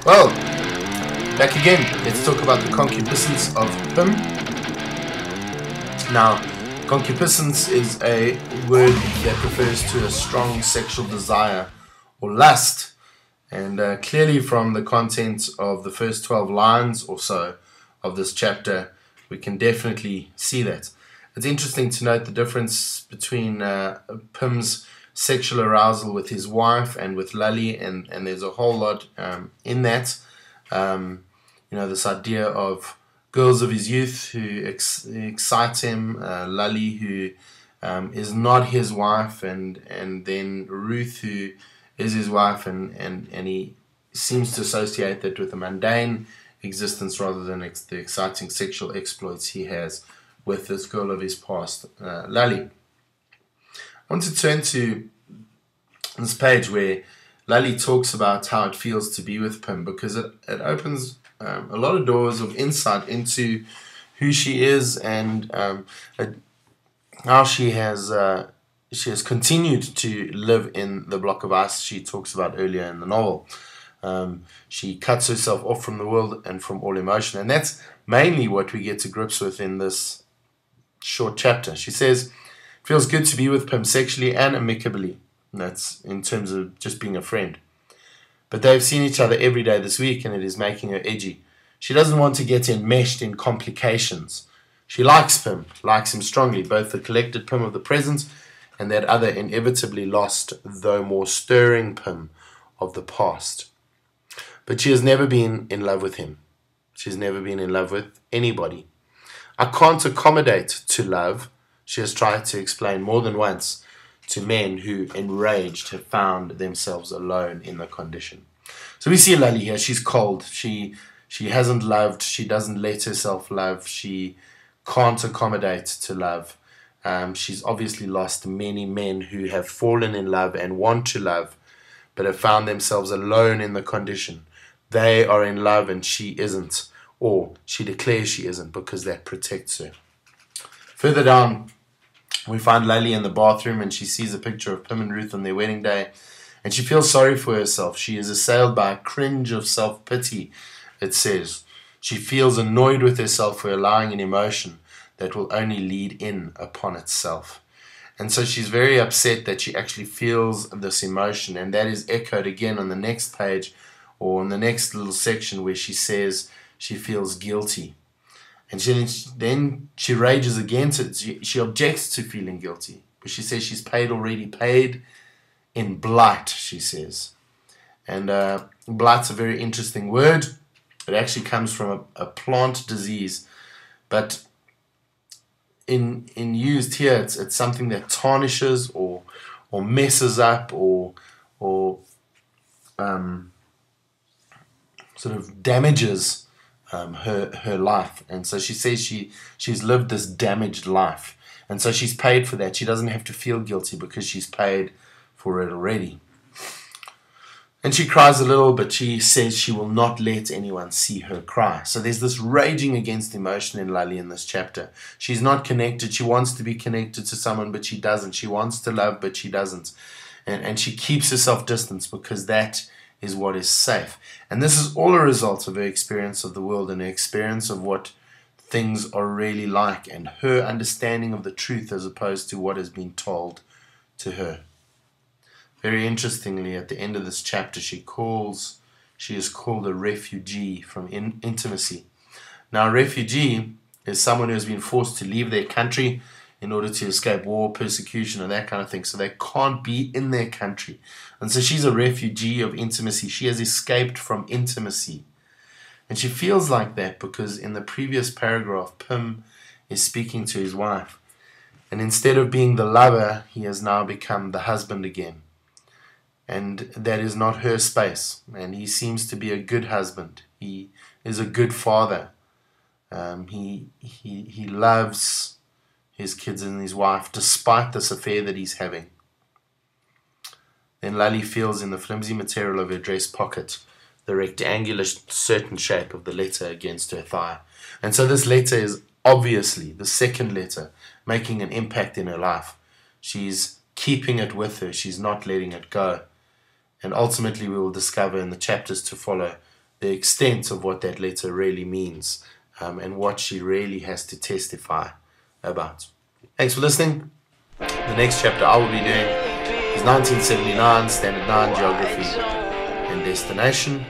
Well, back again. Let's talk about the concupiscence of Pim. Now, concupiscence is a word that refers to a strong sexual desire or lust. And clearly from the content of the first 12 lines or so of this chapter, we can definitely see that. It's interesting to note the difference between Pim's sexual arousal with his wife and with Lally, and there's a whole lot in that. This idea of girls of his youth who excite him, Lally who is not his wife, and then Ruth who is his wife, and he seems to associate that with a mundane existence rather than the exciting sexual exploits he has with this girl of his past, Lally. I want to turn to this page where Lally talks about how it feels to be with Pim, because it opens a lot of doors of insight into who she is and how she has continued to live in the block of ice she talks about earlier in the novel. She cuts herself off from the world and from all emotion, and that's mainly what we get to grips with in this short chapter. She says, it feels good to be with Pim sexually and amicably. And that's in terms of just being a friend. But they've seen each other every day this week, and it is making her edgy. She doesn't want to get enmeshed in complications. She likes Pim, likes him strongly, both the collected Pim of the present and that other inevitably lost, though more stirring Pim of the past. But she has never been in love with him. She's never been in love with anybody. I can't accommodate to love, she has tried to explain more than once to men who, enraged, have found themselves alone in the condition. So we see Lally here. She's cold. She hasn't loved. She doesn't let herself love. She can't accommodate to love. She's obviously lost many men who have fallen in love and want to love, but have found themselves alone in the condition. They are in love and she isn't. Or she declares she isn't, because that protects her. Further down, we find Lally in the bathroom, and she sees a picture of Pim and Ruth on their wedding day, and she feels sorry for herself. She is assailed by a cringe of self-pity, it says. She feels annoyed with herself for allowing an emotion that will only lead in upon itself. And so she's very upset that she actually feels this emotion, and that is echoed again on the next page, or on the next little section, where she says she feels guilty. And then she rages against it. She objects to feeling guilty. But she says she's already paid in blight, she says. And blight's a very interesting word. It actually comes from a plant disease. But in used here, it's something that tarnishes or messes up or sort of damages her life. And so she says she's lived this damaged life, and so she's paid for that. She doesn't have to feel guilty because she's paid for it already. And she cries a little, but she says she will not let anyone see her cry. So there's this raging against emotion in Lally in this chapter. She's not connected. She wants to be connected to someone, but she doesn't. She wants to love, but she doesn't. And she keeps herself distance because that is what is safe. And this is all a result of her experience of the world and her experience of what things are really like, and her understanding of the truth as opposed to what has been told to her. Very interestingly, at the end of this chapter, she is called a refugee from intimacy. Now, a refugee is someone who has been forced to leave their country in order to escape war, persecution, and that kind of thing. So they can't be in their country. And so she's a refugee of intimacy. She has escaped from intimacy. And she feels like that because in the previous paragraph, Pim is speaking to his wife. And instead of being the lover, he has now become the husband again. And that is not her space. And he seems to be a good husband. He is a good father. He loves his kids and his wife, despite this affair that he's having. Then Lally feels in the flimsy material of her dress pocket the rectangular certain shape of the letter against her thigh. And so this letter is obviously the second letter making an impact in her life. She's keeping it with her. She's not letting it go. And ultimately we will discover in the chapters to follow the extent of what that letter really means, and what she really has to testify about. Thanks for listening. The next chapter I will be doing is 1979, Standard 9, Geography and Destination.